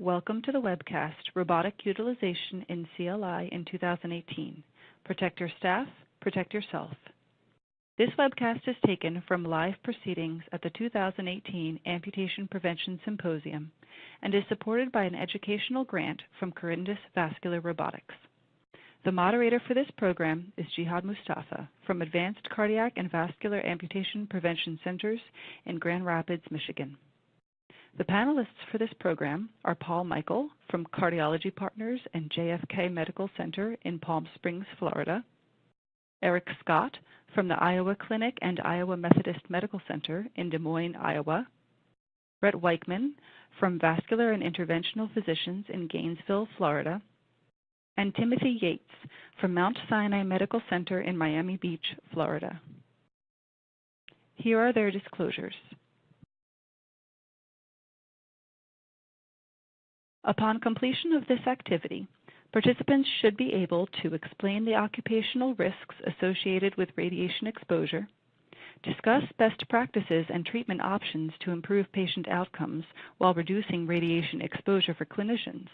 Welcome to the webcast, Robotic Utilization in CLI in 2018. Protect your staff, protect yourself. This webcast is taken from live proceedings at the 2018 Amputation Prevention Symposium and is supported by an educational grant from Corindus Vascular Robotics. The moderator for this program is Jihad Mustapha from Advanced Cardiac and Vascular Amputation Prevention Centers in Grand Rapids, Michigan. The panelists for this program are Paul Michael from Cardiology Partners and JFK Medical Center in Palm Springs, Florida, Eric Scott from the Iowa Clinic and Iowa Methodist Medical Center in Des Moines, Iowa, Bret Wiechmann from Vascular and Interventional Physicians in Gainesville, Florida, and Timothy Yates from Mount Sinai Medical Center in Miami Beach, Florida. Here are their disclosures. Upon completion of this activity, participants should be able to explain the occupational risks associated with radiation exposure, discuss best practices and treatment options to improve patient outcomes while reducing radiation exposure for clinicians,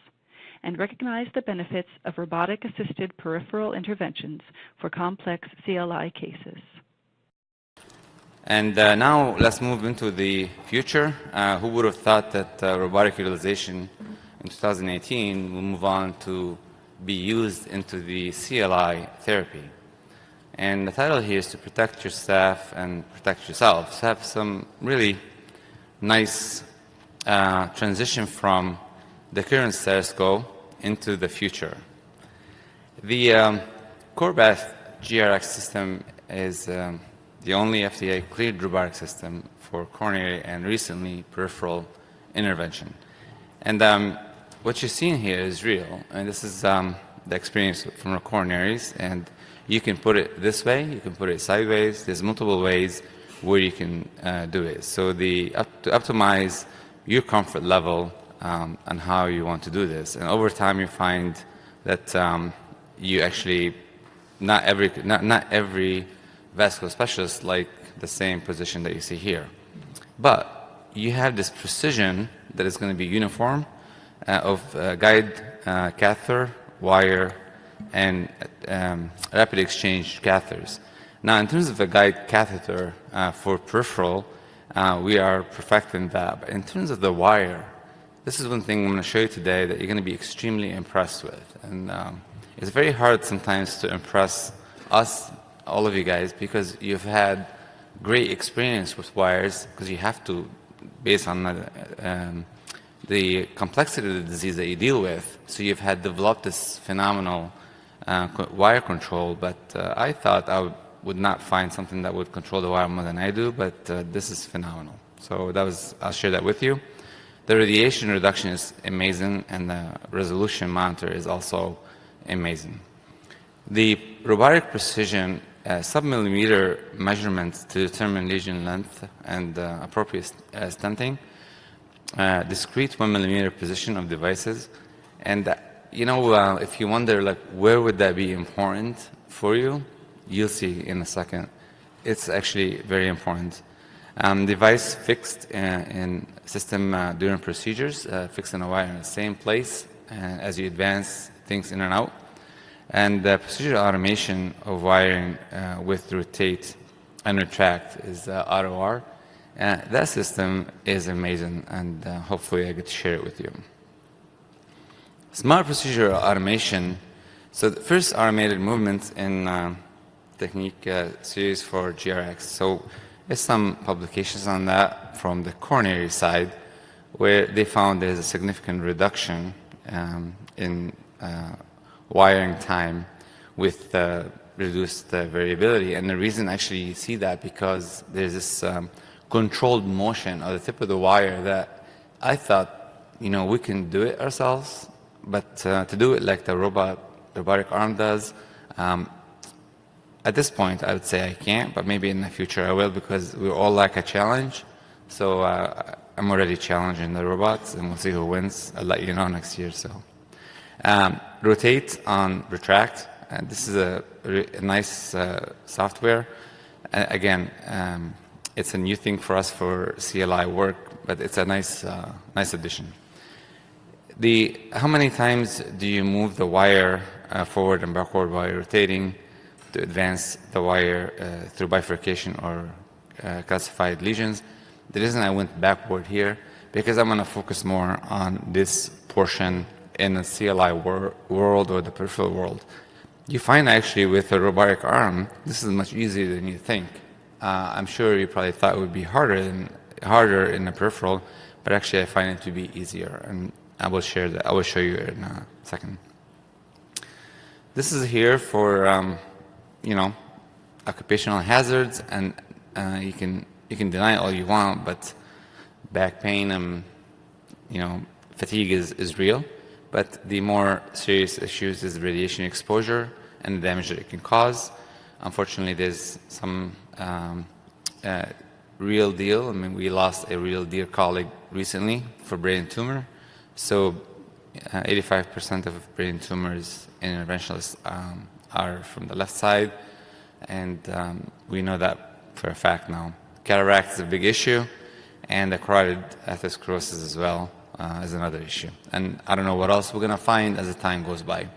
and recognize the benefits of robotic-assisted peripheral interventions for complex CLI cases. And now let's move into the future. Who would have thought that robotic utilization in 2018 will move on to be used into the CLI therapy? And the title here is to protect your staff and protect yourself. So have some really nice transition from the current status quo into the future. The core Bath GRX system is the only FDA-cleared robotic system for coronary and recently peripheral intervention. And what you're seeing here is real, and this is the experience from the coronaries, and you can put it this way, you can put it sideways, there's multiple ways where you can do it. So to optimize your comfort level and how you want to do this. And over time you find that you actually, not every vascular specialist like the same position that you see here. But you have this precision that is going to be uniform of guide catheter, wire, and rapid exchange catheters. Now, in terms of a guide catheter for peripheral, we are perfecting that. But in terms of the wire, this is one thing I'm going to show you today that you're going to be extremely impressed with. And it's very hard sometimes to impress us, all of you guys, because you've had great experience with wires, because you have to, based on the complexity of the disease that you deal with. So you've had developed this phenomenal wire control, but I thought I would not find something that would control the wire more than I do, but this is phenomenal. So I'll share that with you. The radiation reduction is amazing, and the resolution monitor is also amazing. The Robotic Precision sub-millimeter measurements to determine lesion length and appropriate stenting, discrete 1 millimeter position of devices, and if you wonder like where would that be important for you, you'll see in a second. It's actually very important. Device fixed in system during procedures, fixing a wire in the same place as you advance things in and out. And the procedure automation of wiring with rotate and retract is ROR. That system is amazing, and hopefully I get to share it with you. Smart procedure automation. So the first automated movement in technique series for GRX. So there's some publications on that from the coronary side, where they found there's a significant reduction in wiring time with reduced variability. And the reason actually you see that because there's this controlled motion of the tip of the wire that I thought, we can do it ourselves, but to do it like the robotic arm does, at this point I would say I can't, but maybe in the future I will, because we all like a challenge. So I'm already challenging the robots, and we'll see who wins. I'll let you know next year. So rotate on retract, and this is a nice software. Again, it's a new thing for us for CLI work, but it's a nice addition. How many times do you move the wire forward and backward while rotating to advance the wire through bifurcation or calcified lesions? The reason I went backward here, because I'm going to focus more on this portion in the CLI world or the peripheral world. You find actually with a robotic arm, this is much easier than you think. I'm sure you probably thought it would be harder in the peripheral, but actually I find it to be easier, and I will share that. I will show you in a second. This is here for occupational hazards, and you can deny all you want, but back pain fatigue is real. But the more serious issues is radiation exposure and the damage that it can cause. Unfortunately, there's some real deal. I mean, we lost a real dear colleague recently for brain tumor. So 85% of brain tumors in interventionalists are from the left side, and we know that for a fact now. Cataract is a big issue, and the carotid atherosclerosis as well is another issue. And I don't know what else we're going to find as the time goes by.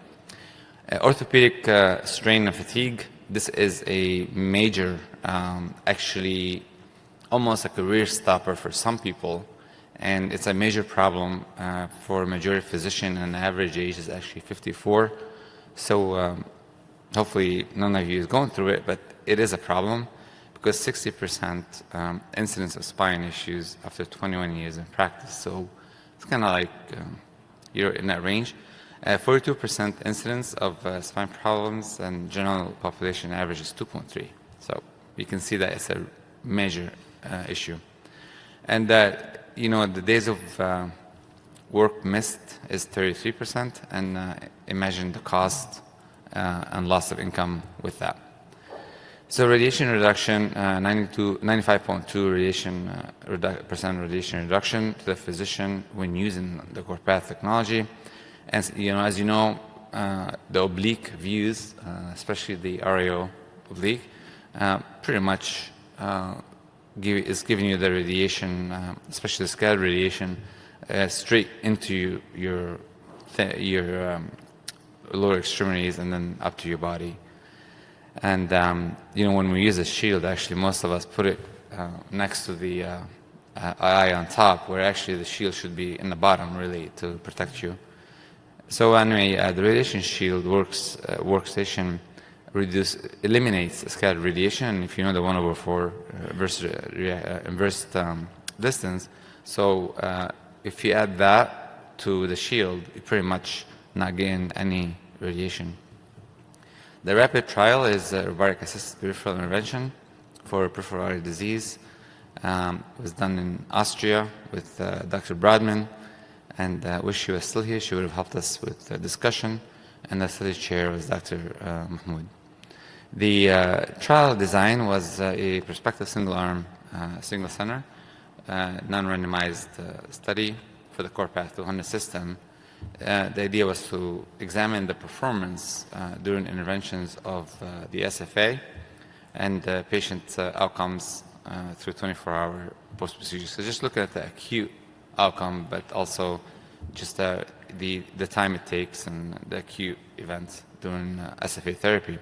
Orthopedic strain and fatigue, this is a major, actually almost a career stopper for some people, and it's a major problem for a majority physician, and the average age is actually 54. So hopefully none of you is going through it, but it is a problem because 60% incidence of spine issues after 21 years in practice. So it's kind of like you're in that range. 42% incidence of spine problems, and general population average is 2.3. So you can see that it's a major issue. And the days of work missed is 33%, and imagine the cost and loss of income with that. So radiation reduction, 95.2% radiation reduction to the physician when using the CorePath technology. And as you know, the oblique views, especially the RAO oblique, pretty much is giving you the radiation, especially the scatter radiation, straight into your lower extremities and then up to your body. And when we use a shield, actually most of us put it next to the eye on top, where actually the shield should be in the bottom, really, to protect you. So anyway, the radiation shield workstation eliminates scattered radiation. And if you know the 1/4 inverse distance, so if you add that to the shield, you pretty much not getting any radiation. The RAPID trial is a robotic assisted peripheral intervention for peripheral artery disease. It was done in Austria with Dr. Brodmann, and I wish she was still here. She would have helped us with the discussion, and the study chair was Dr. Mahmoud. The trial design was a prospective single-arm, single-center, non-randomized study for the CorePath 200 system. The idea was to examine the performance during interventions of the SFA and patient outcomes through 24-hour post-procedure. So just looking at the acute outcome, but also just the time it takes and the acute events during SFA therapy.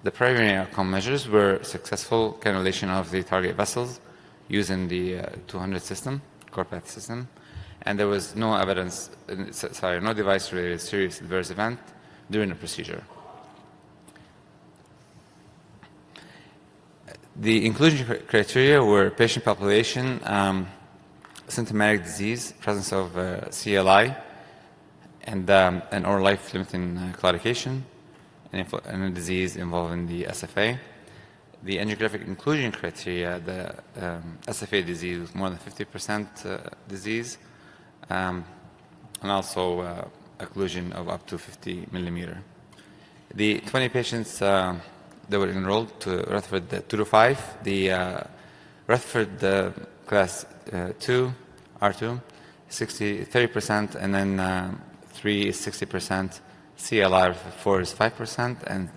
The primary outcome measures were successful cannulation of the target vessels using the 200 system, CorePath system, and there was no evidence, no device-related serious adverse event during the procedure. The inclusion criteria were patient population, symptomatic disease, presence of CLI, and or life-limiting claudication, and a disease involving the SFA. The angiographic inclusion criteria, the SFA disease with more than 50% disease, and also occlusion of up to 50 millimeter. The 20 patients that were enrolled to Rutherford 2 to 5, the Rutherford class 2, R2, 30%, and then 3 is 60%, CLR 4 is 5%, and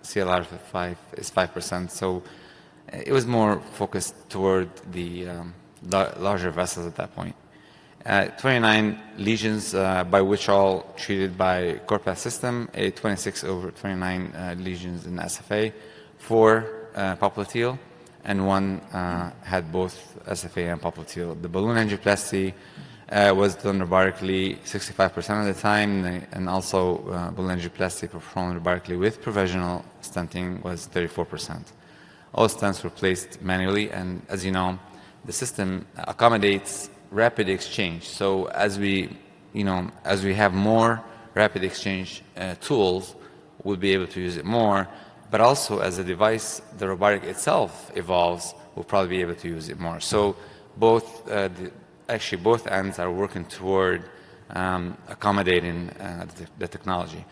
CLR 5 is 5%. So it was more focused toward the larger vessels at that point. 29 lesions by which all treated by CorePath system, a 26 over 29 lesions in SFA, 4 popliteal, and 1 had both SFA and popliteal. The balloon angioplasty was done robotically 65% of the time, and also balloon angioplasty performed robotically with provisional stenting was 34%. All stents were placed manually, and as you know, the system accommodates rapid exchange. So as we have more rapid exchange tools, we'll be able to use it more. But also, as the device, the robotic itself evolves, we'll probably be able to use it more. So both ends are working toward accommodating the technology.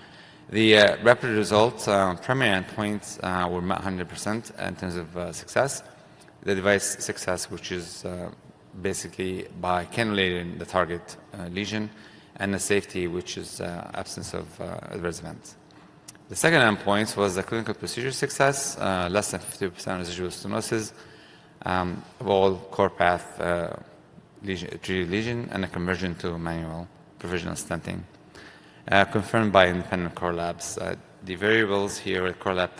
The rapid results, primary endpoints were met 100% in terms of success. The device success, which is basically by cannulating the target lesion, and the safety, which is absence of adverse events. The second endpoint was the clinical procedure success, less than 50% residual stenosis of all CorePath treated lesion, and a conversion to manual provisional stenting, confirmed by independent core labs. The variables here at core lab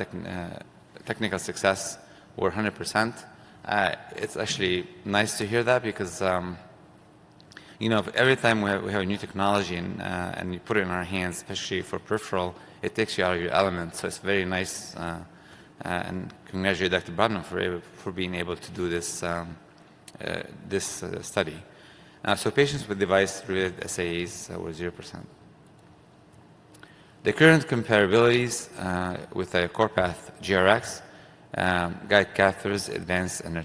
technical success were 100%. It's actually nice to hear that because every time we have a new technology and you put it in our hands, especially for peripheral, it takes you out of your element. So it's very nice, and congratulate Dr. Brodman for being able to do this study. So patients with device-related SAEs were 0%. The current comparabilities with the CorePath GRX, guide catheters advanced and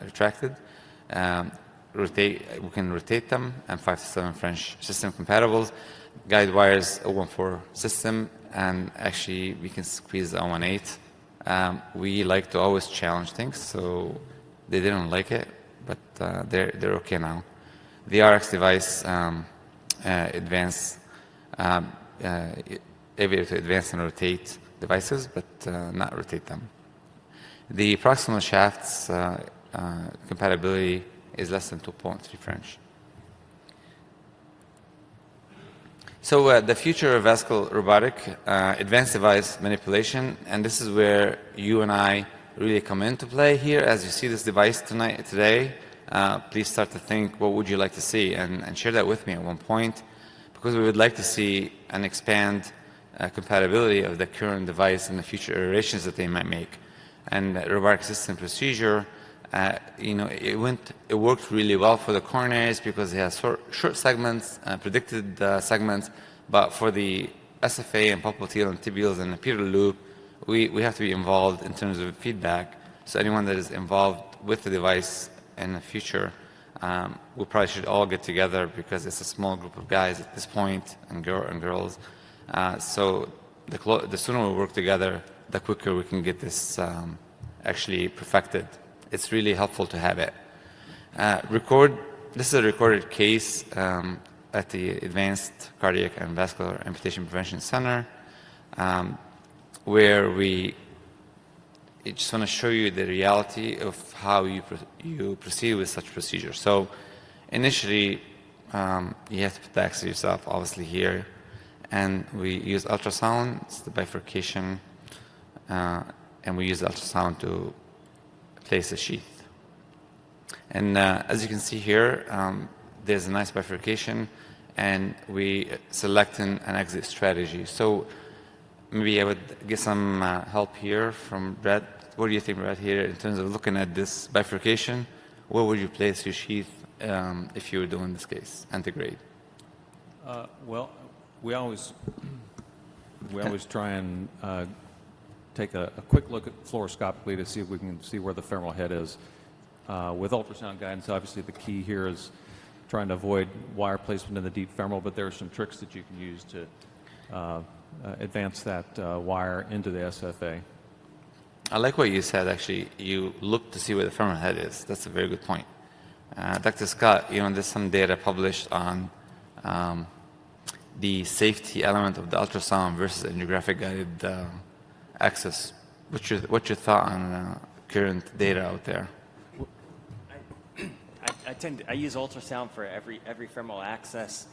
retracted. We can rotate them, and 5 to 7 French system compatibles. Guide wires 014 system, and actually we can squeeze the 018. We like to always challenge things, so they didn't like it, but they're okay now. The RX device able to advance and rotate devices, but not rotate them. The proximal shafts compatibility is less than 2.3 French. So the future of vascular robotic, advanced device manipulation, and this is where you and I really come into play here. As you see this device today, please start to think, what would you like to see? And share that with me at one point, because we would like to see and expand compatibility of the current device and the future iterations that they might make. And robotic system procedure, it worked really well for the coronaries because it has short segments, predicted segments, but for the SFA and popliteal and tibials and the pedal loop, we have to be involved in terms of feedback. So anyone that is involved with the device in the future, we probably should all get together because it's a small group of guys at this point, and girls. So the sooner we work together, the quicker we can get this actually perfected. It's really helpful to have it. This is a recorded case at the Advanced Cardiac and Vascular Amputation Prevention Center, where I just want to show you the reality of how you proceed with such procedures. So initially, you have to put the axis yourself, obviously here, and we use ultrasound. It's the bifurcation, and we use the ultrasound to place a sheath. And as you can see here, there's a nice bifurcation, and we select an exit strategy. So maybe I would get some help here from Bret. What do you think, Bret, here in terms of looking at this bifurcation? Where would you place your sheath if you were doing this case, antegrade? Well, we always try and take a quick look at fluoroscopically to see if we can see where the femoral head is. With ultrasound guidance, obviously the key here is trying to avoid wire placement in the deep femoral, but there are some tricks that you can use to advance that wire into the SFA. I like what you said, actually. You look to see where the femoral head is. That's a very good point. Dr. Scott, there's some data published on the safety element of the ultrasound versus angiographic guided access. What's your thought on current data out there? I use ultrasound for every femoral access.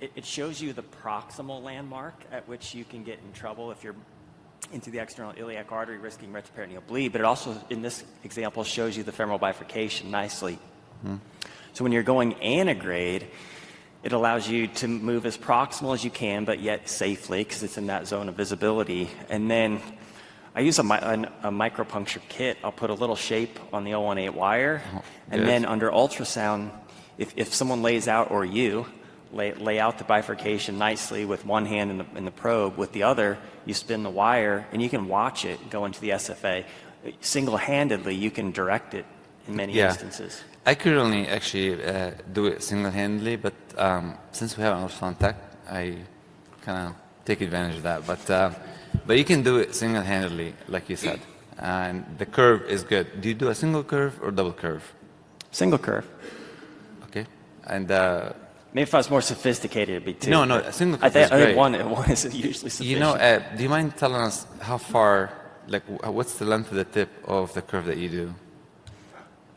It shows you the proximal landmark at which you can get in trouble if you're into the external iliac artery, risking retroperitoneal bleed. But it also, in this example, shows you the femoral bifurcation nicely. So when you're going antegrade, it allows you to move as proximal as you can, but yet safely, because it's in that zone of visibility. And then I use a micropuncture kit. I'll put a little shape on the 018 wire, and then under ultrasound, if someone lays out, or you lay out the bifurcation nicely with one hand in the probe, with the other, you spin the wire, and you can watch it go into the SFA. Single-handedly, you can direct it in many instances. I could only actually do it single-handedly, but since we have an ultrasound tech, I kind of take advantage of that. But you can do it single-handedly, like you said, and the curve is good. Do you do a single curve or double curve? Single curve. Okay, and maybe if I was more sophisticated, it'd be two. No, a single curve I is great. think one is usually sufficient. You know, do you mind telling us how far, like, what's the length of the tip of the curve that you do?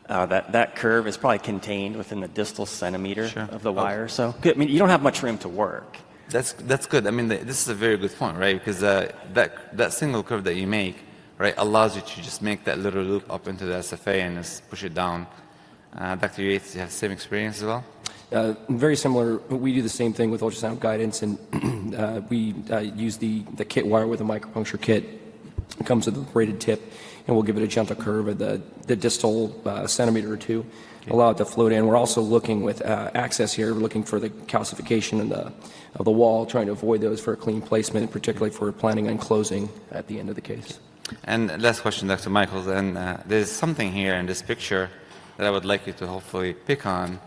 That curve is probably contained within the distal centimeter of the wire. So, I mean, you don't have much room to work. That's good. I mean, this is a very good point, right? Because that single curve that you make, right, allows you to just make that little loop up into the SFA and just push it down. Dr. Yates, you have the same experience as well? Very similar. We do the same thing with ultrasound guidance, and we use the kit wire with a micropuncture kit. It comes with a braided tip, and we'll give it a gentle curve at the distal centimeter or two, allow it to float in. We're also looking with access here, we're looking for the calcification of the wall, trying to avoid those for a clean placement, particularly for planning on closing at the end of the case. And last question, Dr. Michaels, and there's something here in this picture that I would like you to hopefully pick on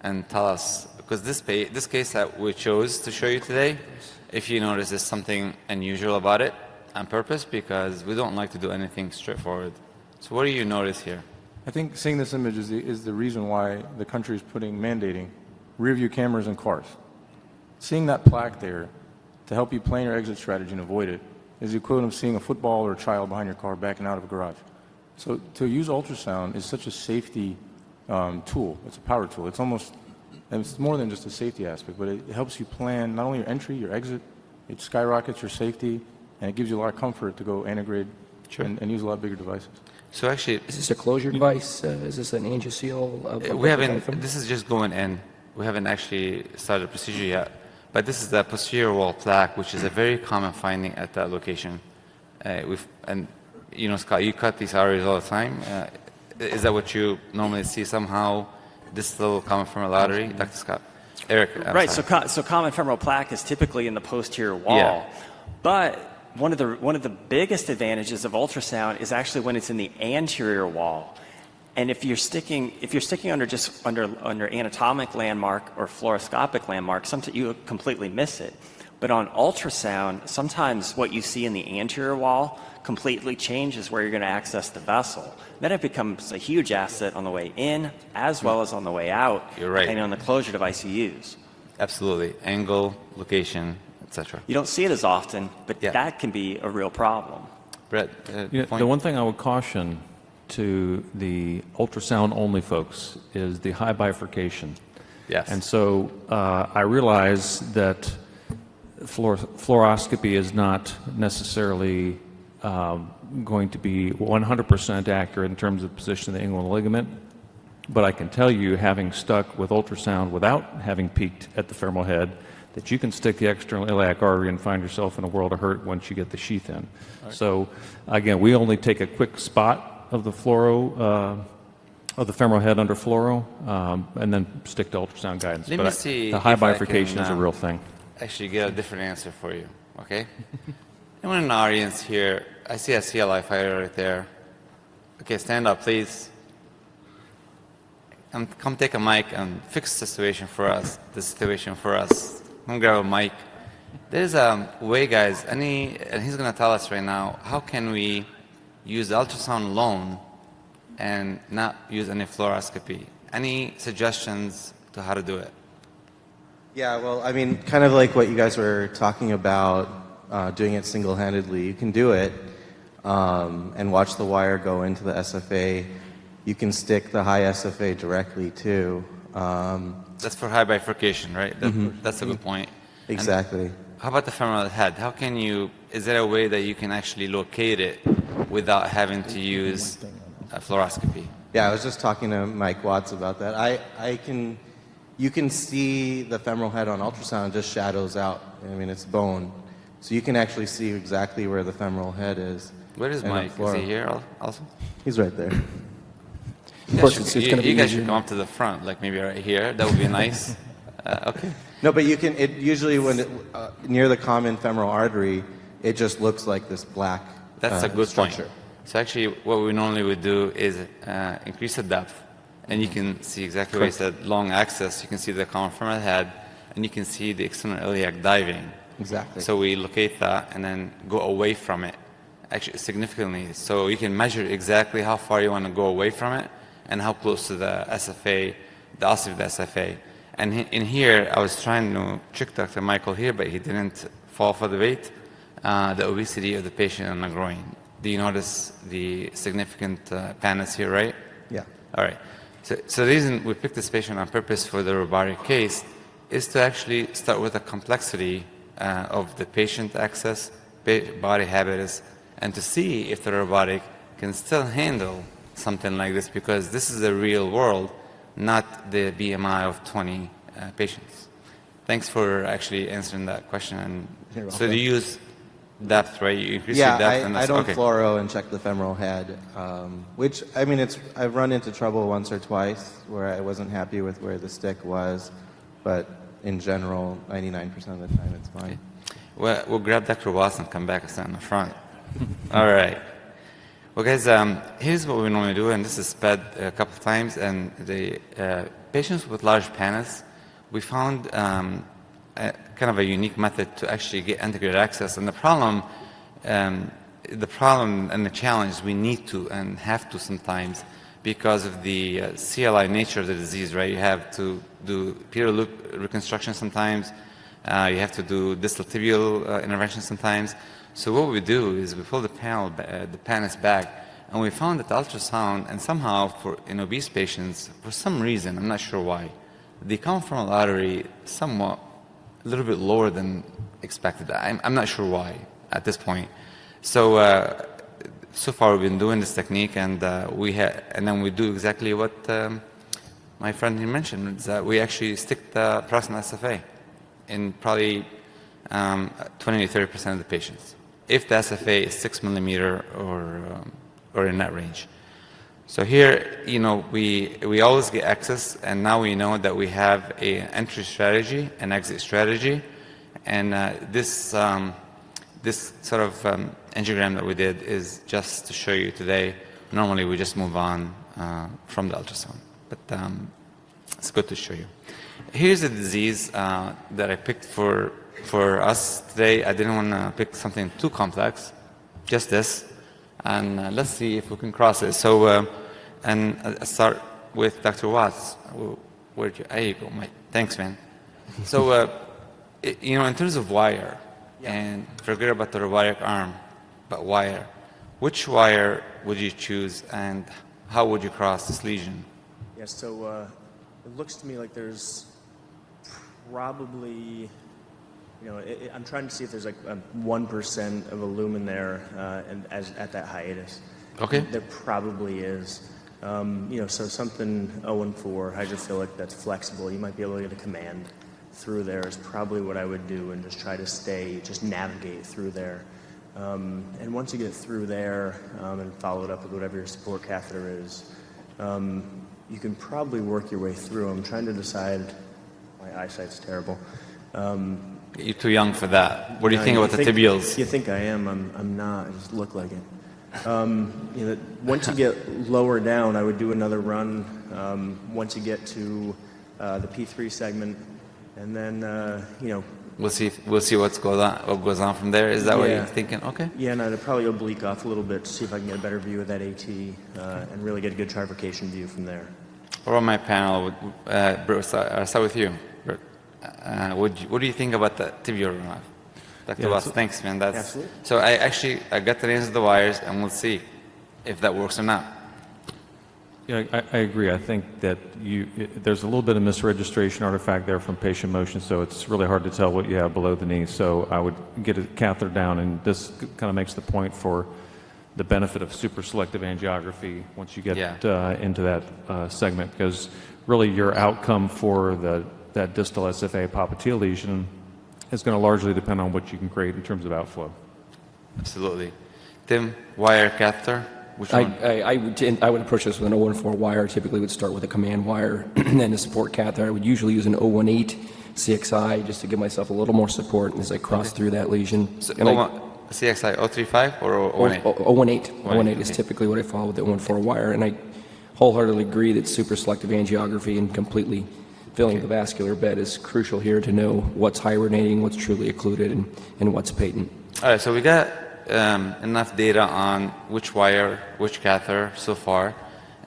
and tell us, because this case that we chose to show you today, if you notice there's something unusual about it on purpose, because we don't like to do anything straightforward. So what do you notice here? I think seeing this image is the reason why the country is mandating rear view cameras in cars. Seeing that plaque there to help you plan your exit strategy and avoid it is the equivalent of seeing a football or a child behind your car backing out of a garage. So to use ultrasound is such a safety tool. It's a power tool. It's more than just a safety aspect, but it helps you plan not only your entry, your exit, it skyrockets your safety, and it gives you a lot of comfort to go antegrade and use a lot bigger devices. So actually, is this a closure device? Is this an angioseal? We haven't. This is just going in. We haven't actually started a procedure yet. But this is the posterior wall plaque, which is a very common finding at that location. And you know, Scott, you cut these arteries all the time. Is that what you normally see somehow? Distal common femoral artery, Dr. Scott. Eric. Right. So common femoral plaque is typically in the posterior wall, but one of the biggest advantages of ultrasound is actually when it's in the anterior wall. And if you're sticking under anatomic landmark or fluoroscopic landmark, sometimes you completely miss it. But on ultrasound, sometimes what you see in the anterior wall completely changes where you're going to access the vessel. Then it becomes a huge asset on the way in as well as on the way out, You're right. depending on the closure device you use. Absolutely. Angle, location, etc. You don't see it as often, but that can be a real problem. Bret, the one thing I would caution to the ultrasound-only folks is the high bifurcation. Yes. And so I realize that fluoroscopy is not necessarily going to be 100% accurate in terms of position of the inguinal ligament, but I can tell you, having stuck with ultrasound without having peeked at the femoral head, that you can stick the external iliac artery and find yourself in a world of hurt once you get the sheath in. Right. So again, we only take a quick spot of the fluoro, of the femoral head under fluoro, and then stick to ultrasound guidance. Let but me see the high if bifurcation I can, is a real thing. Actually get a different answer for you, okay? Anyone in the audience here, I see a CLI fighter right there. Okay, stand up, please. Come take a mic and fix the situation for us. Come grab a mic. There's a way, guys, and he's going to tell us right now, how can we use ultrasound alone and not use any fluoroscopy? Any suggestions to how to do it? Yeah, well, I mean, kind of like what you guys were talking about, doing it single-handedly. You can do it and watch the wire go into the SFA You can stick the high SFA directly too. That's for high bifurcation, right? That's a good point. Exactly. And how about the femoral head? How can you, is there a way that you can actually locate it without having to use a fluoroscopy? Yeah, I was just talking to Mike Watts about that. You can see the femoral head on ultrasound, it just shadows out. I mean, it's bone. So you can actually see exactly where the femoral head is. Where is Mike? Is he here also? He's right there. Of course, it's going to be you guys easier. should come up to the front, like maybe right here. That would be nice. Okay. No, but you can, it usually when near the common femoral artery, it just looks like this black That's a good structure. point. So actually, what we normally would do is increase the depth, and you can see exactly where you said long axis. You can see the common femoral head, and you can see the external iliac diving. Exactly. So we locate that and then go away from it, actually significantly. So you can measure exactly how far you want to go away from it and how close to the SFA, the osseous of the SFA. And in here, I was trying to trick Dr. Michael here, but he didn't fall for the bait. The obesity of the patient on the groin. Do you notice the significant pannus here, right? Yeah. All right. So the reason we picked this patient on purpose for the robotic case is to actually start with the complexity of the patient access, body habits, and to see if the robotic can still handle something like this, because this is the real world, not the BMI of 20 patients. Thanks for actually answering that question. And so do you use depth, right? You increase your depth. Yeah, and I don't okay. fluoro and check the femoral head, which, I mean, I've run into trouble once or twice where I wasn't happy with where the stick was, but in general, 99% of the time it's fine. Okay. Well, we'll grab Dr. Watson and come back and stand in the front. All right. Well, guys, here's what we normally do, and this is sped a couple of times, and the patients with large pannus, we found kind of a unique method to actually get integrated access. And the problem and the challenge, we need to and have to sometimes, because of the CLI nature of the disease, right? You have to do period loop reconstruction sometimes. You have to do distal tibial intervention sometimes. So what we do is we pull the pannus back, and we found that the ultrasound, and somehow in obese patients, for some reason, I'm not sure why, the common femoral artery somewhat a little bit lower than expected. I'm not sure why at this point. So so far we've been doing this technique, and then we do exactly what my friend here mentioned, is that we actually stick the proximal SFA in probably 20 to 30% of the patients, if the SFA is 6 millimeter or in that range. So here, you know, we always get access, and now we know that we have an entry strategy, an exit strategy, and this sort of angiogram that we did is just to show you today. Normally we just move on from the ultrasound, but it's good to show you. Here's a disease that I picked for us today. I didn't want to pick something too complex, just this, and let's see if we can cross it. So, and I'll start with Dr. Watts. There you go, Mike. Thanks, man. So, you know, in terms of wire, and forget about the robotic arm, but wire, which wire would you choose, and how would you cross this lesion? Yeah, so it looks to me like there's probably, you know, I'm trying to see if there's like 1% of a lumen there at that hiatus. Okay. There probably is. You know, so something 0-4 hydrophilic that's flexible, you might be able to get a command through there is probably what I would do, and just try to just navigate through there. And once you get through there and follow it up with whatever your support catheter is, you can probably work your way through. I'm trying to decide, my eyesight's terrible. You're too young for that. What do you think about the tibials? You think I am, I'm not, I just look like it. You know, once you get lower down, I would do another run once you get to the P3 segment, and then you know. We'll see what goes on from there. Is that what you're thinking? Okay. Yeah, and I'd probably oblique off a little bit to see if I can get a better view of that AT and really get a good trifurcation view from there. Or on my panel, Bruce, I'll start with you. What do you think about the tibial runoff? Dr. Watts, thanks, man. Absolutely. So I got the names of the wires, and we'll see if that works or not. Yeah, I agree. I think that there's a little bit of misregistration artifact there from patient motion, so it's really hard to tell what you have below the knee. So I would get a catheter down, and this kind of makes the point for the benefit of super selective angiography once you get into that segment, because really your outcome for that distal SFA popliteal lesion is going to largely depend on what you can create in terms of outflow. Absolutely. Tim, wire catheter? Which one? I would approach this with an 014 wire. Typically would start with a command wire and then a support catheter. I would usually use an 018 CXI just to give myself a little more support as I cross through that lesion. So CXI 035 or 018? 018 is typically what I follow with the 014 wire, and I wholeheartedly agree that super selective angiography and completely filling the vascular bed is crucial here to know what's hibernating, what's truly occluded, and what's patent. All right, so we got enough data on which wire, which catheter so far,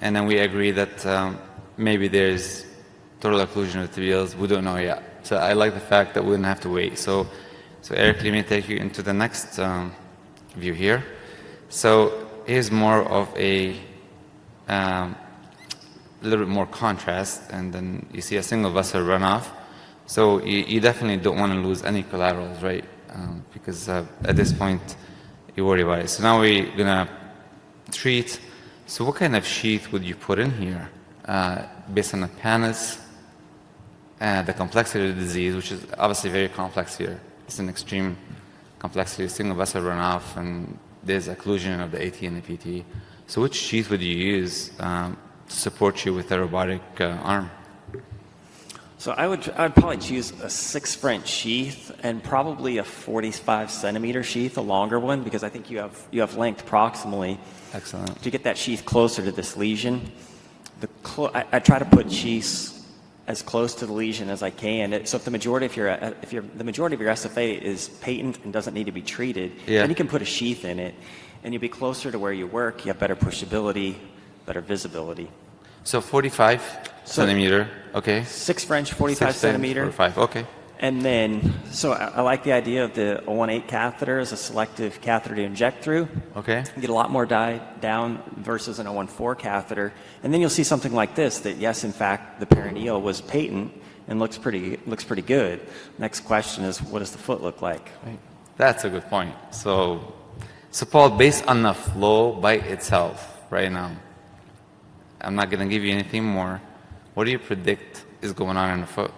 and then we agree that maybe there's total occlusion of the tibials. We don't know yet. So I like the fact that we don't have to wait. So Eric, let me take you into the next view here. So here's more of a little bit more contrast, and then you see a single vessel runoff. So you definitely don't want to lose any collaterals, right? Because at this point, you worry about it. So now we're going to treat. So what kind of sheath would you put in here based on the panels and the complexity of the disease, which is obviously very complex here. It's an extreme complexity, single vessel runoff, and there's occlusion of the AT and the PT. So which sheath would you use to support you with a robotic arm? So I'd probably choose a 6 French sheath and probably a 45 centimeter sheath, a longer one, because I think you have length proximally. Excellent. To get that sheath closer to this lesion. I try to put sheaths as close to the lesion as I can. So if the majority of your SFA is patent and doesn't need to be treated, then you can put a sheath in it, and you'll be closer to where you work. You have better pushability, better visibility. So 45 centimeter, okay. 6 French, 45 centimeter. 45, okay. And then, so I like the idea of the 018 catheter as a selective catheter to inject through. Okay. You get a lot more dye down versus an 014 catheter. And then you'll see something like this, that yes, in fact, the perineal was patent and looks pretty good. Next question is, what does the foot look like? Right. That's a good point. So Paul, based on the flow by itself right now, I'm not going to give you anything more. What do you predict is going on in the foot?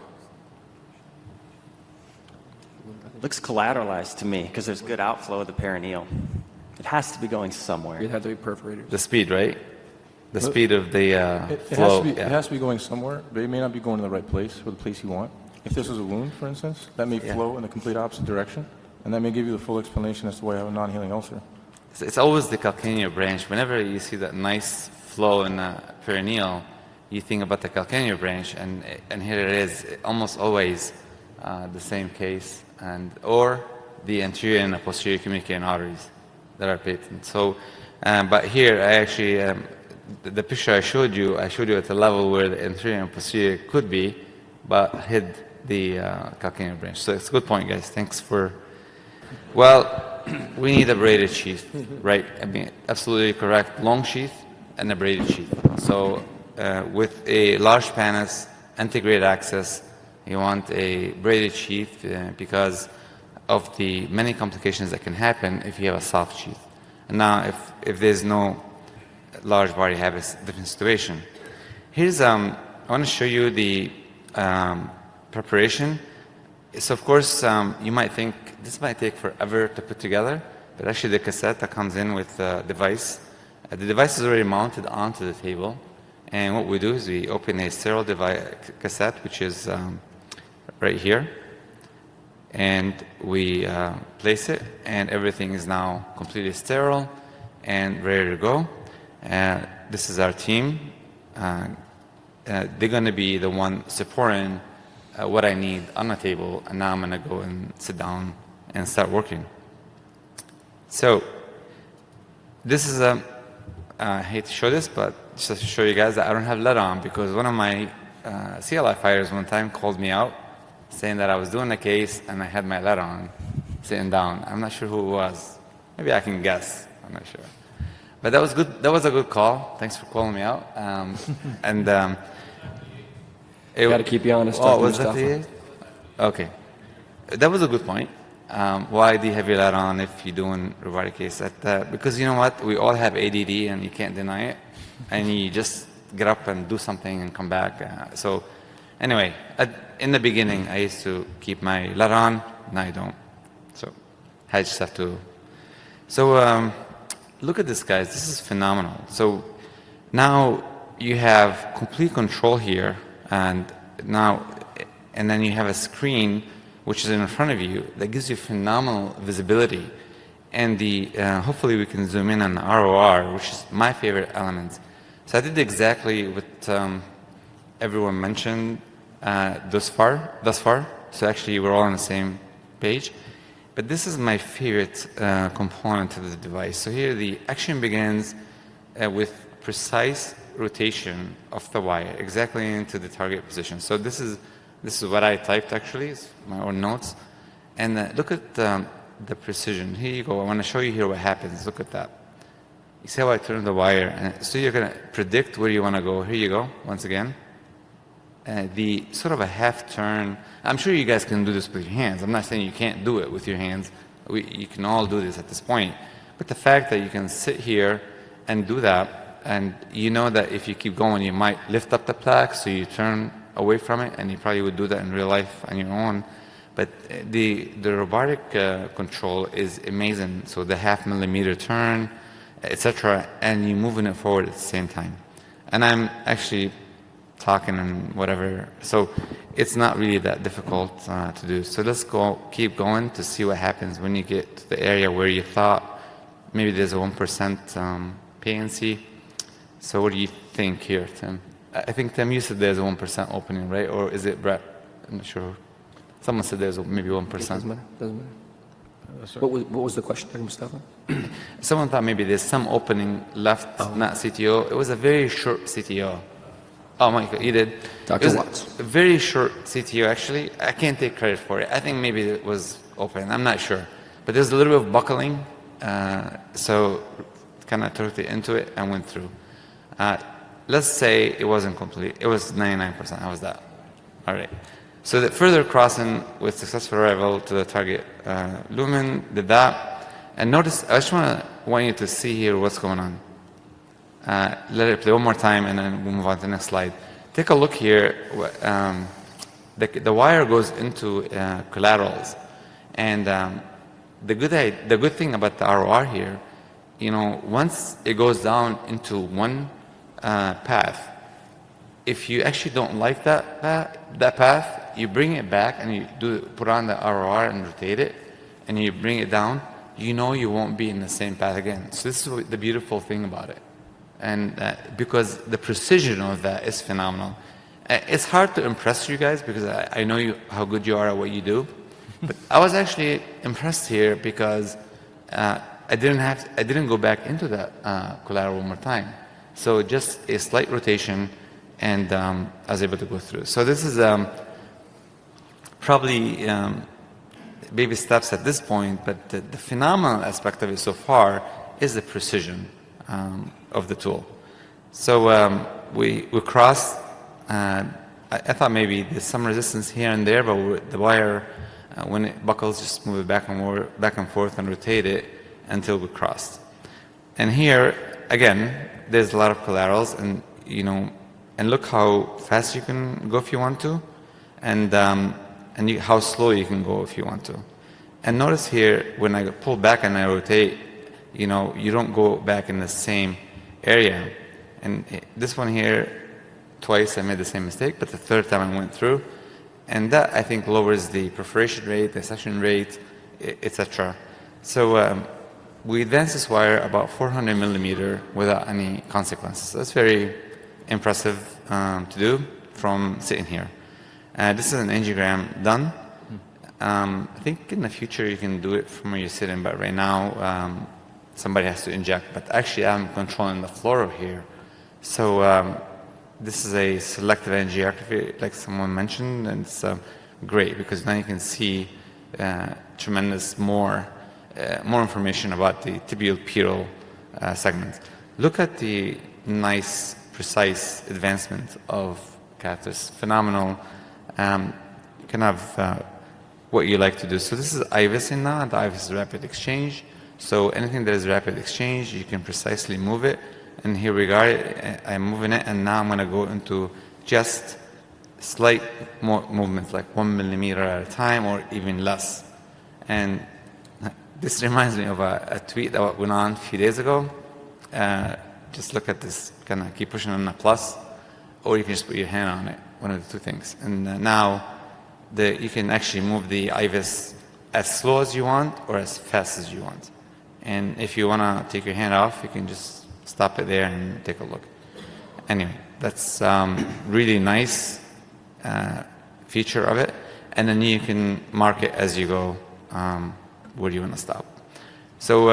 Looks collateralized to me because there's good outflow of the perineal. It has to be going somewhere. It'd have to be perforated. The speed, right? The speed of the flow. It has to be going somewhere, but it may not be going to the right place or the place you want. If this is a wound, for instance, that may flow in the complete opposite direction, and that may give you the full explanation as to why you have a non-healing ulcer. It's always the calcaneal branch. Whenever you see that nice flow in the perineal, you think about the calcaneal branch, and here it is, almost always the same case, or the anterior and the posterior communicating arteries that are patent. So, but here I actually, the picture I showed you at the level where the anterior and posterior could be, but hid the calcaneal branch. So it's a good point, guys. Thanks for. Well, we need a braided sheath, right? I mean, absolutely correct. Long sheath and a braided sheath. So with a large panels, integrated access, you want a braided sheath because of the many complications that can happen if you have a soft sheath. And now, if there's no large body, you have a different situation. Here's I want to show you the preparation. So of course, you might think this might take forever to put together, but actually the cassette that comes in with the device, the device is already mounted onto the table, and what we do is we open a sterile cassette, which is right here, and we place it, and everything is now completely sterile and ready to go. This is our team. They're going to be the one supporting what I need on the table, and now I'm going to go and sit down and start working. So this is I hate to show this, but just to show you guys that I don't have lead on, because one of my CLI fighters one time called me out saying that I was doing a case and I had my lead on sitting down. I'm not sure who it was. Maybe I can guess. I'm not sure. But that was good. That was a good call. Thanks for calling me out. And Got to keep you honest. Oh, Dr. was that Mustapha. the? Okay, that was a good point. Why do you have your light on if you're doing robotic case? Because you know what, we all have ADD and you can't deny it, and you just get up and do something and come back. So anyway, in the beginning, I used to keep my light on. Now I don't. So I just have to. So look at this, guys. This is phenomenal. So now you have complete control here, and then you have a screen which is in front of you that gives you phenomenal visibility. And hopefully we can zoom in on the ROR, which is my favorite element. So I did exactly what everyone mentioned thus far. So actually we're all on the same page. But this is my favorite component of the device. So here the action begins with precise rotation of the wire exactly into the target position. So this is what I typed actually, it's my own notes. And look at the precision. Here you go. I want to show you here what happens. Look at that. You see how I turn the wire? And so you're going to predict where you want to go. Here you go, once again. The sort of a half turn. I'm sure you guys can do this with your hands. I'm not saying you can't do it with your hands. You can all do this at this point. But the fact that you can sit here and do that, and you know that if you keep going, you might lift up the plaque, so you turn away from it, and you probably would do that in real life on your own. But the robotic control is amazing. So the half millimeter turn, etc., and you're moving it forward at the same time. And I'm actually talking and whatever, so it's not really that difficult to do. So let's keep going to see what happens when you get to the area where you thought maybe there's a 1% PNC. So what do you think here, Tim? I think, Tim, you said there's a 1% opening, right? Or is it Bret? I'm not sure. Someone said there's maybe 1%. Doesn't matter. What was the question, Dr. Mustapha? Someone thought maybe there's some opening left, not CTO. It was a very short CTO. Oh, Michael, you did? Dr. Watts. A very short CTO, actually. I can't take credit for it. I think maybe it was open. I'm not sure. But there's a little bit of buckling, so kind of took it into it and went through. Let's say it wasn't complete. It was 99%. How was that? All right. So the further crossing with successful arrival to the target lumen, did that. And notice, I just want you to see here what's going on. Let it play one more time, and then we'll move on to the next slide. Take a look here. The wire goes into collaterals. And the good thing about the ROR here, once it goes down into one path, if you actually don't like that path, you bring it back and you put on the ROR and rotate it, and you bring it down, you won't be in the same path again. So this is the beautiful thing about it. And because the precision of that is phenomenal. It's hard to impress you guys because I know how good you are at what you do. But I was actually impressed here because I didn't go back into that collateral one more time. So just a slight rotation, and I was able to go through. So this is probably baby steps at this point, but the phenomenal aspect of it so far is the precision of the tool. So we crossed. I thought maybe there's some resistance here and there, but the wire, when it buckles, just move it back and forth and rotate it until we crossed. And here, again, there's a lot of collaterals, and and look how fast you can go if you want to, and how slow you can go if you want to. And notice here, when I pull back and I rotate, you don't go back in the same area. And this one here, twice I made the same mistake, but the third time I went through, and that I think lowers the perforation rate, the section rate, etc. So we advanced this wire about 400 millimeter without any consequences. That's very impressive to do from sitting here. This is an angiogram done. I think in the future you can do it from where you're sitting, but right now somebody has to inject. But actually I'm controlling the fluoro here. So this is a selective angiography, like someone mentioned, and it's great because now you can see tremendous more information about the tibial pedal segments. Look at the nice, precise advancement of catheters. Phenomenal. Kind of what you like to do. So this is IVUS in now. The IVUS is rapid exchange. So anything that is rapid exchange, you can precisely move it. And here we got it. I'm moving it, and now I'm going to go into just slight more movements, like 1 millimeter at a time or even less. And this reminds me of a tweet that went on a few days ago. Just look at this, kind of keep pushing on the plus, or you can just put your hand on it, one of the two things. And now you can actually move the IVUS as slow as you want or as fast as you want. And if you want to take your hand off, you can just stop it there and take a look. Anyway, that's really nice feature of it. And then you can mark it as you go where you want to stop. So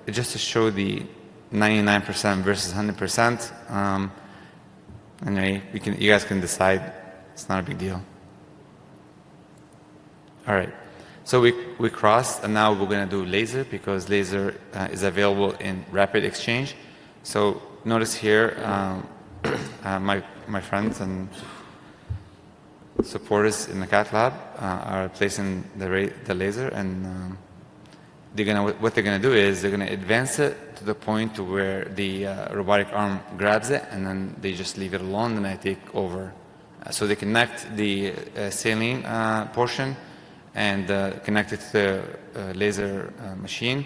just to show the 99% versus 100%, anyway, you guys can decide. It's not a big deal. All right. So we crossed, and now we're going to do laser because laser is available in rapid exchange. So notice here, my friends and supporters in the cath lab are placing the laser, and what they're going to do is they're going to advance it to the point to where the robotic arm grabs it, and then they just leave it alone, and I take over. So they connect the saline portion and connect it to the laser machine,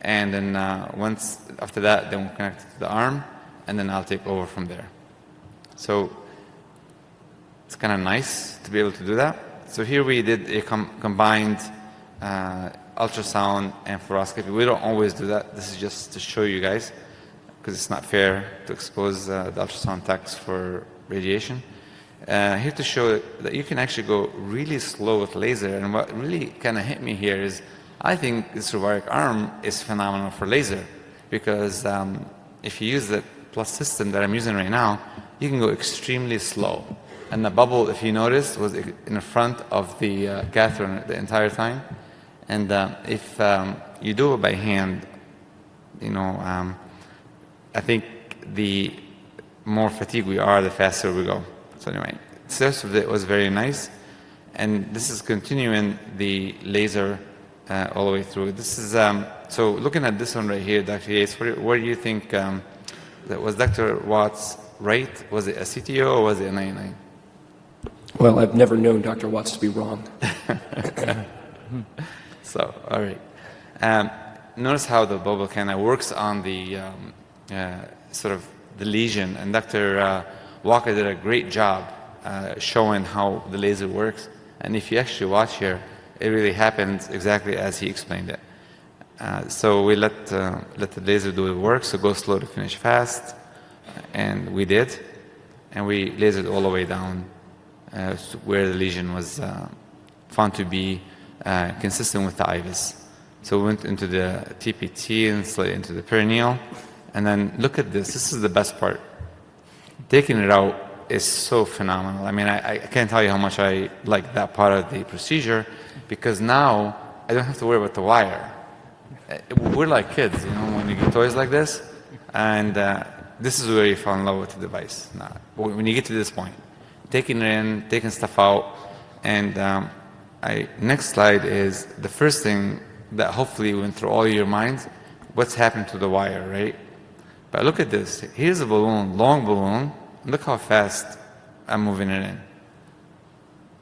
and then after that, then we'll connect it to the arm, and then I'll take over from there. So it's kind of nice to be able to do that. So here we did a combined ultrasound and fluoroscopy. We don't always do that. This is just to show you guys, because it's not fair to expose the ultrasound techs for radiation. Here to show that you can actually go really slow with laser, and what really kind of hit me here is I think this robotic arm is phenomenal for laser, because if you use the plus system that I'm using right now, you can go extremely slow. And the bubble, if you noticed, was in the front of the catheter the entire time. And if you do it by hand, I think the more fatigued we are, the faster we go. So anyway, the rest of it was very nice. And this is continuing the laser all the way through. This is, so looking at this one right here, Dr. Yates, where do you think, that was Dr. Watts right? Was it a CTO or was it a 99? Well, I've never known Dr. Watts to be wrong. So, all right. Notice how the bubble kind of works on the sort of the lesion, and Dr. Walker did a great job showing how the laser works. And if you actually watch here, it really happens exactly as he explained it. So we let the laser do the work, so go slow to finish fast, and we did. And we lasered all the way down where the lesion was found to be consistent with the IVUS. So we went into the TPT and slid into the perineal. And then look at this. This is the best part. Taking it out is so phenomenal. I mean, I can't tell you how much I like that part of the procedure, because now I don't have to worry about the wire. We're like kids, when you get toys like this, and this is where you fall in love with the device. When you get to this point, taking it in, taking stuff out, and next slide is the first thing that hopefully went through all your minds, what's happened to the wire, right? But look at this. Here's a balloon, long balloon. Look how fast I'm moving it in.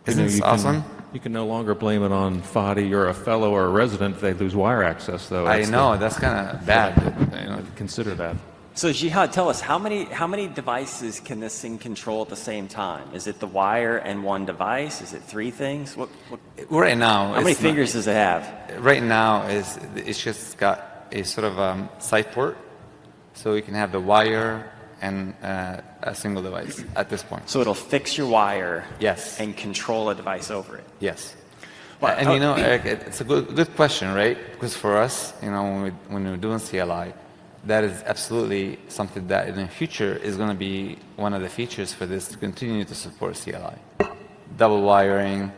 Isn't this awesome? You can no longer blame it on Fadi or a fellow or a resident if they lose wire access, though. I know, that's kind of bad. Consider that. So Jihad, tell us, how many devices can this thing control at the same time? Is it the wire and one device? Is it three things? Right now, how many fingers does it have? Right now, it's just got a sort of side port, so you can have the wire and a single device at this point. So it'll fix your wire, yes, and control a device over it. Yes. Well, and Eric, it's a good question, right? Because for us, when we're doing CLI, that is absolutely something that in the future is going to be one of the features for this to continue to support CLI. Double wiring,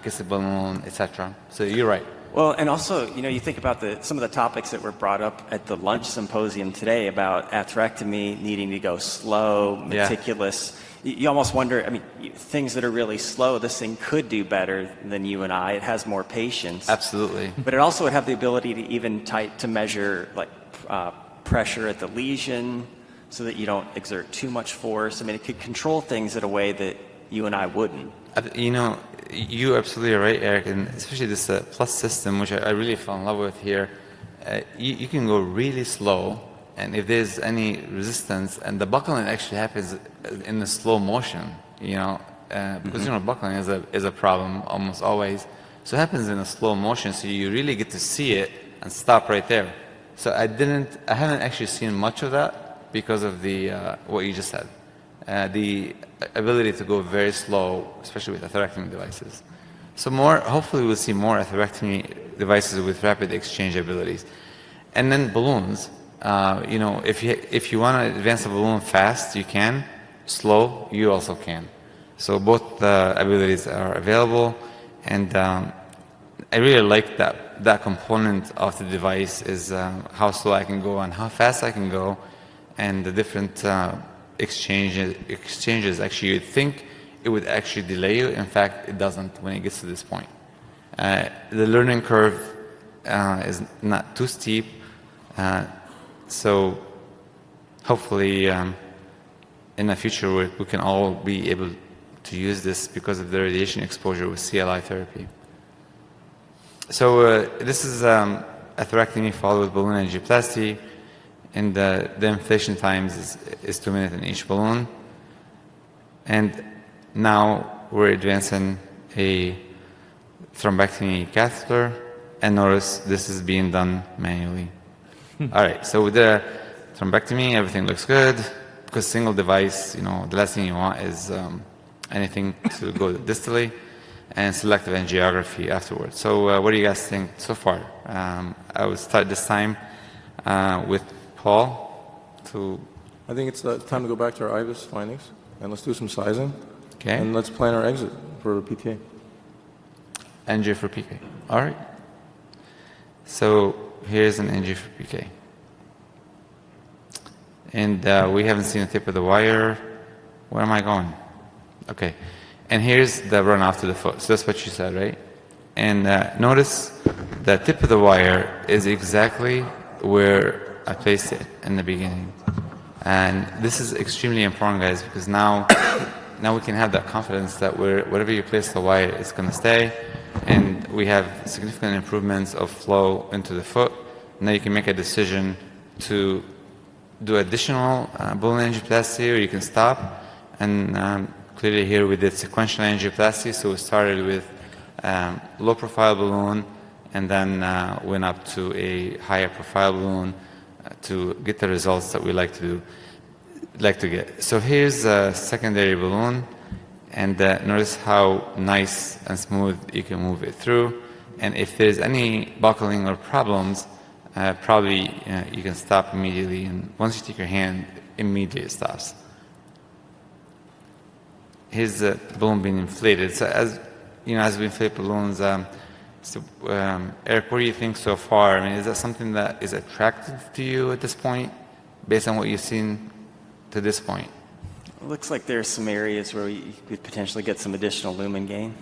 kiss a balloon, etc. So you're right. Well, and also, you think about some of the topics that were brought up at the lunch symposium today about atherectomy needing to go slow, meticulous. You almost wonder, things that are really slow, this thing could do better than you and I. It has more patience. Absolutely. But it also would have the ability to even to measure pressure at the lesion so that you don't exert too much force. It could control things in a way that you and I wouldn't. You're absolutely right, Eric, and especially this plus system, which I really fell in love with here. You can go really slow, and if there's any resistance, and the buckling actually happens in the slow motion, because buckling is a problem almost always. So it happens in a slow motion, so you really get to see it and stop right there. So I haven't actually seen much of that because of the what you just said. The ability to go very slow, especially with atherectomy devices. So hopefully we'll see more atherectomy devices with rapid exchange abilities. And then balloons, if you want to advance a balloon fast, you can. Slow, you also can. So both abilities are available, and I really like that component of the device is how slow I can go and how fast I can go, and the different exchanges. Actually, you'd think it would actually delay you. In fact, it doesn't when it gets to this point. The learning curve is not too steep, so hopefully in the future we can all be able to use this because of the radiation exposure with CLI therapy. So this is atherectomy followed with balloon angioplasty. And the inflation times is 2 minutes in each balloon. And now we're advancing a thrombectomy catheter, and notice this is being done manually. All right, so with the thrombectomy, everything looks good, because single device, the last thing you want is anything to go distally, and selective angiography afterwards. So what do you guys think so far? I will start this time with Paul. I think it's time to go back to our IVUS findings, and let's do some sizing. Okay. And let's plan our exit for PTA. NG for PK. All right. So here's an NG for PK. And we haven't seen the tip of the wire. Where am I going? Okay. And here's the runoff to the foot. So that's what you said, right? And notice the tip of the wire is exactly where I placed it in the beginning. And this is extremely important, guys, because now we can have that confidence that wherever you place the wire, it's going to stay. And we have significant improvements of flow into the foot. Now you can make a decision to do additional balloon angioplasty, or you can stop. And clearly here we did sequential angioplasty, so we started with low profile balloon and then went up to a higher profile balloon to get the results that we like to get. So here's a secondary balloon, and notice how nice and smooth you can move it through. And if there's any buckling or problems, probably you can stop immediately. And once you take your hand, immediately it stops. Here's the balloon being inflated. So as we inflate balloons, Eric, what do you think so far? Is that something that is attractive to you at this point, based on what you've seen to this point? It looks like there's some areas where you could potentially get some additional lumen gain.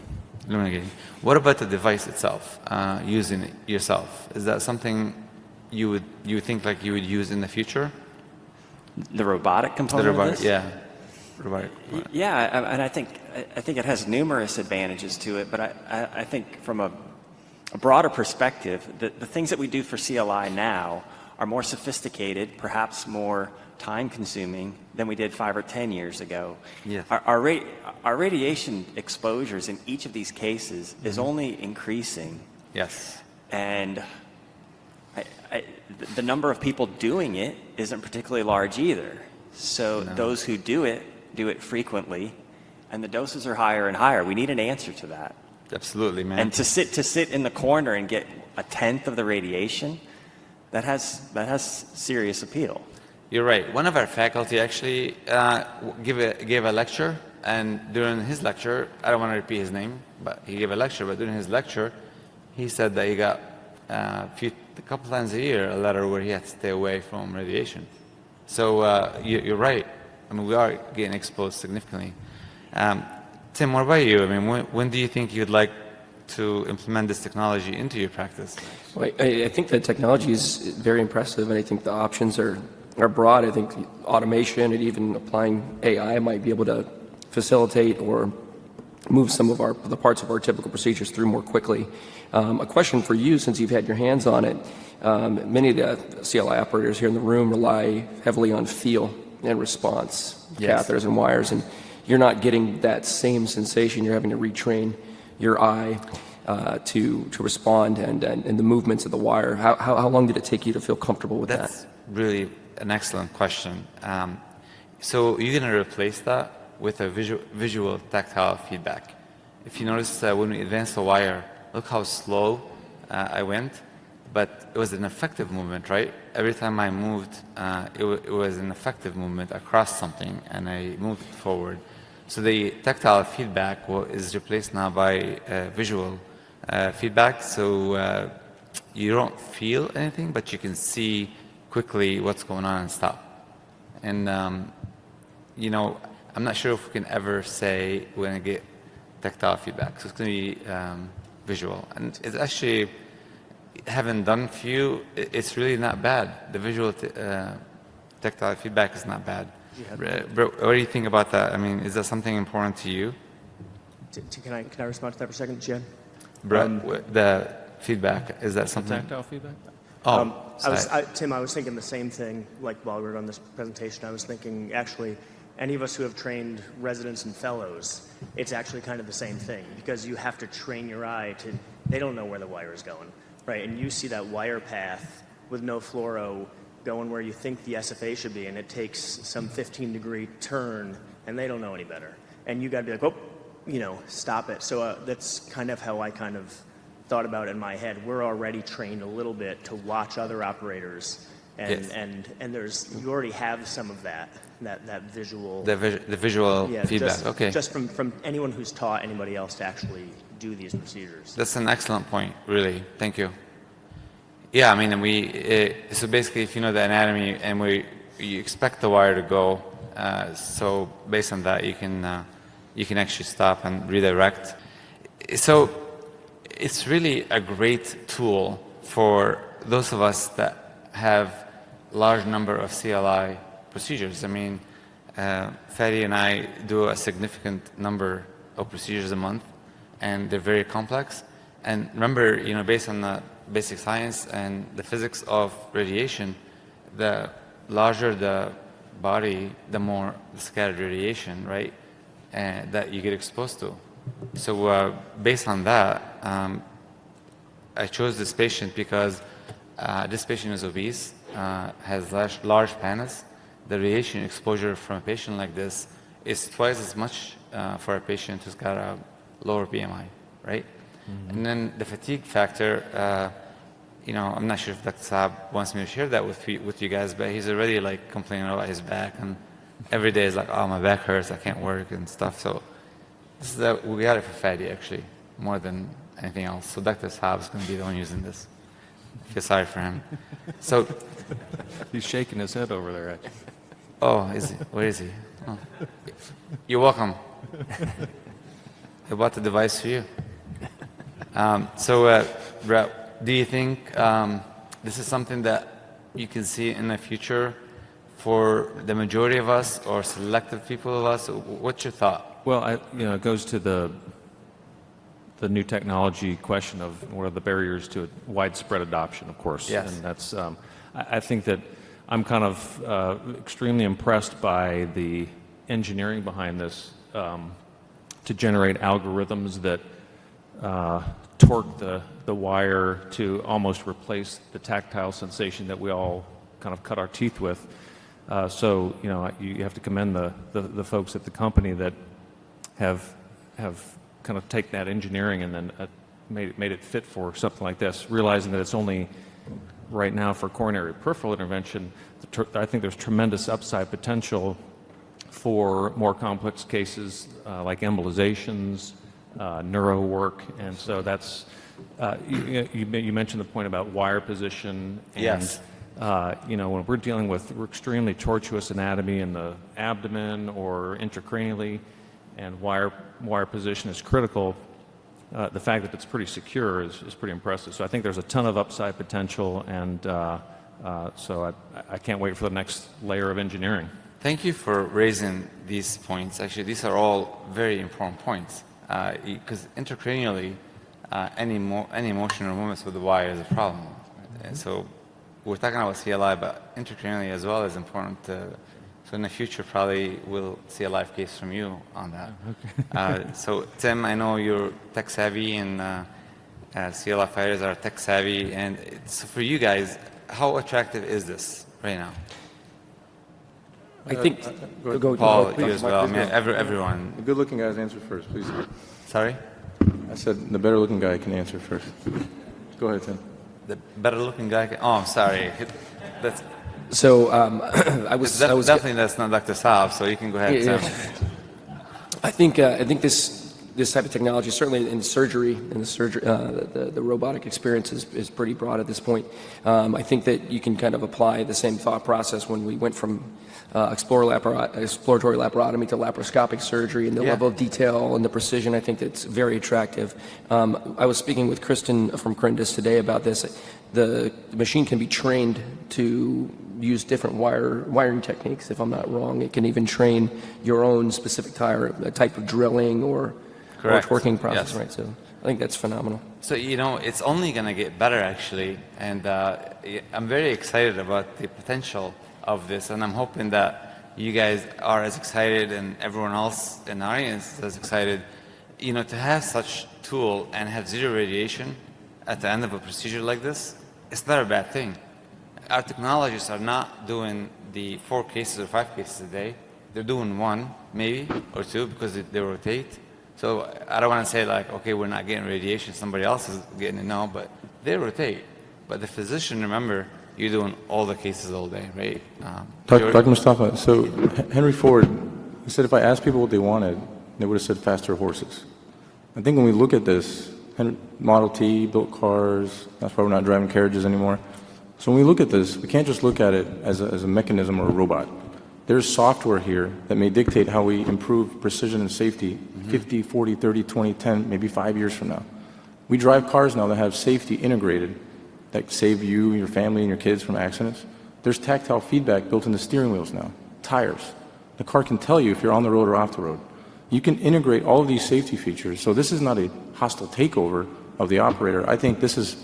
Lumen gain. What about the device itself, using it yourself? Is that something you think like you would use in the future? The robotic component of this? Yeah. Robotic. Yeah, and I think it has numerous advantages to it, but I think from a broader perspective, the things that we do for CLI now are more sophisticated, perhaps more time-consuming than we did 5 or 10 years ago. Yes. Our radiation exposures in each of these cases is only increasing. Yes. And the number of people doing it isn't particularly large either. So those who do it frequently, and the doses are higher and higher. We need an answer to that. Absolutely, man. And to sit in the corner and get 1/10 of the radiation, that has serious appeal. You're right. One of our faculty actually gave a lecture, and during his lecture, I don't want to repeat his name, but he gave a lecture, but during his lecture, he said that he got a couple times a year a letter where he had to stay away from radiation. So you're right. I mean, we are getting exposed significantly. Tim, what about you? I mean, when do you think you'd like to implement this technology into your practice? Well, I think the technology is very impressive, and I think the options are broad. I think automation and even applying AI might be able to facilitate or move some of the parts of our typical procedures through more quickly. A question for you, since you've had your hands on it. Many of the CLI operators here in the room rely heavily on feel and response, catheters and wires, and you're not getting that same sensation. You're having to retrain your eye to respond and the movements of the wire. How long did it take you to feel comfortable with that? That's really an excellent question. So you're going to replace that with a visual tactile feedback. If you notice when we advanced the wire, look how slow I went, but it was an effective movement, right? Every time I moved, it was an effective movement across something, and I moved forward. So the tactile feedback is replaced now by visual feedback. So you don't feel anything, but you can see quickly what's going on and stop. And you know, I'm not sure if we can ever say we're going to get tactile feedback. So it's going to be visual. And it's actually, having done few, it's really not bad. The visual tactile feedback is not bad. What do you think about that? I mean, is that something important to you? Can I respond to that for a second, Jen? Brett, the feedback, is that something? Tactile feedback? Tim, I was thinking the same thing, like while we were on this presentation. I was thinking, actually, any of us who have trained residents and fellows, it's actually kind of the same thing, because you have to train your eye to, they don't know where the wire is going, right? And you see that wire path with no fluoro going where you think the SFA should be, and it takes some 15-degree turn, and they don't know any better. And you got to be like, oh, you know, stop it. So that's kind of how I kind of thought about it in my head. We're already trained a little bit to watch other operators, and there's, you already have some of that visual. The visual feedback, Just from anyone who's taught anybody else to actually do these procedures. That's an excellent point, really. Thank you. Yeah, I mean, so basically, if you know the anatomy and you expect the wire to go, so based on that, you can actually stop and redirect. So it's really a great tool for those of us that have large number of CLI procedures. I mean, Fadi and I do a significant number of procedures a month, and they're very complex. And remember, you know, based on the basic science and the physics of radiation, the larger the body, the more scattered radiation, right, that you get exposed to. So based on that, I chose this patient because this patient is obese, has large panas. The radiation exposure from a patient like this is twice as much for a patient who's got a lower BMI, right? Mm-hmm. And then the fatigue factor, you know, I'm not sure if Dr. Saab wants me to share that with you guys, but he's already like complaining about his back, and every day is like, oh, my back hurts, I can't work and stuff. So this is we got it for Fadi, actually, more than anything else. So Dr. Saab is going to be the one using this. I feel sorry for him. So he's shaking his head over there. Actually. Oh, is he? Where is he? Oh. You're welcome. I bought the device for you. Brett, do you think this is something that you can see in the future for the majority of us or selective people of us? What's your thought? Well, it goes to the new technology question of what are the barriers to widespread adoption, of course. Yes. And that's, I think that I'm kind of extremely impressed by the engineering behind this to generate algorithms that torque the wire to almost replace the tactile sensation that we all kind of cut our teeth with. So, you know, you have to commend the folks at the company that have kind of taken that engineering and then made it fit for something like this, realizing that it's only right now for coronary peripheral intervention. I think there's tremendous upside potential for more complex cases like embolizations, neuro work, and so that's You mentioned the point about wire position. And, Yes. When we're dealing with extremely tortuous anatomy in the abdomen or intracranially, and wire position is critical, the fact that it's pretty secure is pretty impressive. So I think there's a ton of upside potential, and so I can't wait for the next layer of engineering. Thank you for raising these points. Actually, these are all very important points because intracranially, any motion or movements with the wire is a problem. And so we're talking about CLI, but intracranially as well is important. So in the future, probably we'll see a live case from you on that. Okay. So Tim, I know you're tech savvy, and CLI fighters are tech savvy. And so for you guys, how attractive is this right now? I think, Paul, you as well. I mean, everyone. The good-looking guys answer first, please. Sorry? I said the better-looking guy can answer first. Go ahead, Tim. The better-looking guy. I'm sorry. That's So definitely that's not Dr. Saab. So you can go ahead, Tim. I think this type of technology, certainly in surgery, the robotic experience is pretty broad at this point. I think that you can kind of apply the same thought process when we went from exploratory laparotomy to laparoscopic surgery, and the level of detail and the precision. I think that's very attractive. I was speaking with Kristen from Crindis today about this. The machine can be trained to use different wiring techniques, if I'm not wrong. It can even train your own specific type of drilling or working process, right? So I think that's phenomenal. So, it's only going to get better, actually. And I'm very excited about the potential of this. And I'm hoping that you guys are as excited, and everyone else in the audience is as excited, to have such tool and have zero radiation at the end of a procedure like this. It's not a bad thing. Our technologists are not doing the 4 cases or 5 cases a day. They're doing 1, maybe, or 2, because they rotate. So I don't want to say like, okay, we're not getting radiation, somebody else is getting it now, but they rotate. But the physician, remember, you're doing all the cases all day, right? Dr. Mustapha, so Henry Ford, he said if I asked people what they wanted, they would have said faster horses. I think when we look at this, Model T built cars, that's why we're not driving carriages anymore. So when we look at this, we can't just look at it as a mechanism or a robot. There's software here that may dictate how we improve precision and safety 50, 40, 30, 20, 10, maybe 5 years from now. We drive cars now that have safety integrated that save you, your family, and your kids from accidents. There's tactile feedback built into steering wheels now, tires. The car can tell you if you're on the road or off the road. You can integrate all of these safety features. So this is not a hostile takeover of the operator. I think this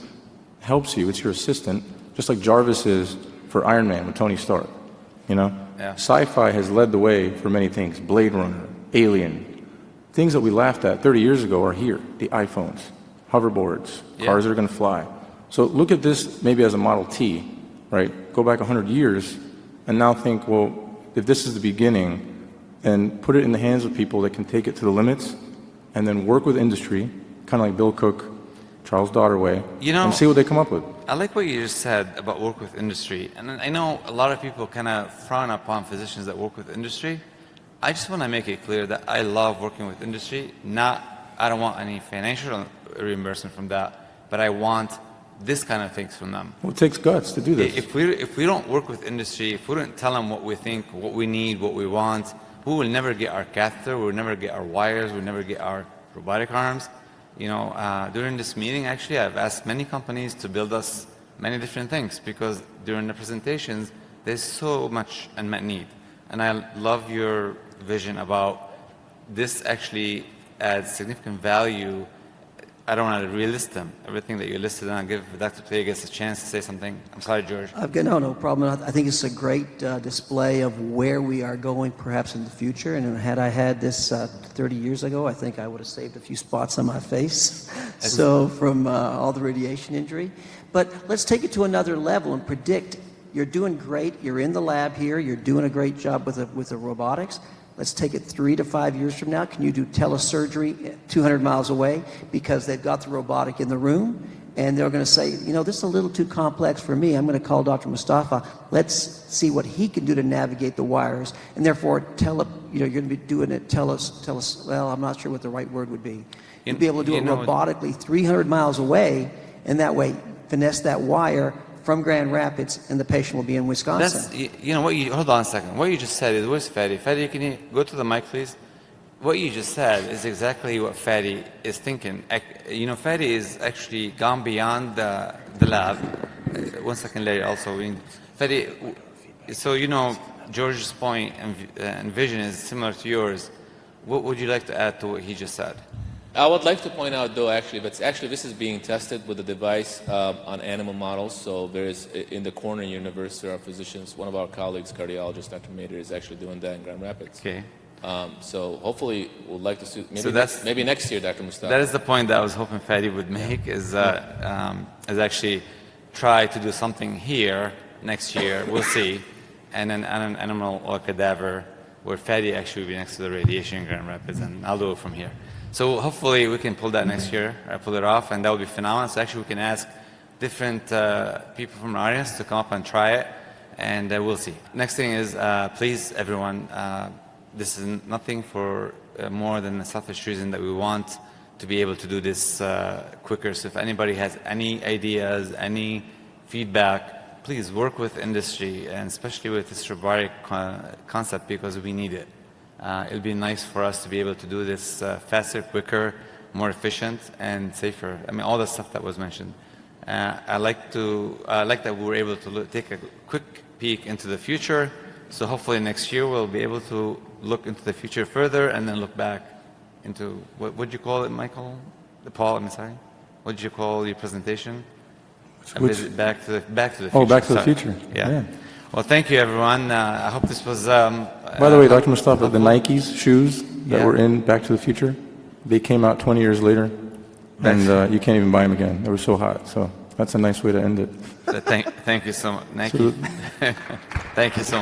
helps you. It's your assistant, just like Jarvis is for Iron Man with Tony Stark. Sci-fi has led the way for many things. Blade Runner, Alien. Things that we laughed at 30 years ago are here. The iPhones, hoverboards, cars that are going to fly. So look at this maybe as a Model T, right? Go back 100 years and now think, well, if this is the beginning, and put it in the hands of people that can take it to the limits and then work with industry, kind of like Bill Cook, Charles Daughter way, and see what they come up with. I like what you just said about work with industry. And I know a lot of people kind of frown upon physicians that work with industry. I just want to make it clear that I love working with industry. I don't want any financial reimbursement from that, but I want this kind of things from them. Well, it takes guts to do this. If we don't work with industry, if we don't tell them what we think, what we need, what we want, we will never get our catheter, we will never get our wires, we will never get our robotic arms. During this meeting, actually, I've asked many companies to build us many different things because during the presentations, there's so much unmet need. And I love your vision about this actually adds significant value. I don't want to relist them, everything that you listed, and I'll give Dr. Plagas a chance to say something. I'm sorry, George. No problem. I think it's a great display of where we are going perhaps in the future. And had I had this 30 years ago, I think I would have saved a few spots on my face. So from all the radiation injury. But let's take it to another level and predict. You're doing great. You're in the lab here. You're doing a great job with the robotics. Let's take it 3 to 5 years from now. Can you do telesurgery 200 miles away because they've got the robotic in the room? And they're going to say, this is a little too complex for me. I'm going to call Dr. Mustapha. Let's see what he can do to navigate the wires. And therefore, you're going to be doing it, tell us, well, I'm not sure what the right word would be. You'd be able to do it robotically 300 miles away, and that way finesse that wire from Grand Rapids, and the patient will be in Wisconsin. That's, hold on a second. What you just said is, where's Fadi? Fadi, can you go to the mic, please? What you just said is exactly what Fadi is thinking. Fadi is actually gone beyond the lab. 1 second, Larry, also. Fadi, so George's point and vision is similar to yours. What would you like to add to what he just said? I would like to point out, though, this is being tested with the device on animal models. So there is, in the corner universe, there are physicians. One of our colleagues, cardiologist, Dr. Mader, is actually doing that in Grand Rapids. Okay. So hopefully, we'd like to see, maybe next year, Dr. Mustapha. That is the point that I was hoping Fadi would make, is actually try to do something here next year. We'll see. And then an animal or cadaver where Fadi actually will be next to the radiation in Grand Rapids, and I'll do it from here. So hopefully we can pull that next year, pull it off, and that will be phenomenal. So actually we can ask different people from our audience to come up and try it, and we'll see. Next thing is, please, everyone, this is nothing for more than a selfish reason that we want to be able to do this quicker. So if anybody has any ideas, any feedback, please work with industry, and especially with this robotic concept, because we need it. It'll be nice for us to be able to do this faster, quicker, more efficient, and safer. I mean, all the stuff that was mentioned. I like that we were able to take a quick peek into the future. So hopefully next year we'll be able to look into the future further, and then look back into what would you call it, Michael? Paul, I'm sorry. What did you call your presentation? Back to the future. Oh, Back to the Future. Yeah. Well, thank you, everyone. I hope this was. By the way, Dr. Mustapha, the Nikes shoes that were in Back to the Future, they came out 20 years later, and you can't even buy them again. They were so hot. So that's a nice way to end it. Thank you so much, Nike. Thank you so much.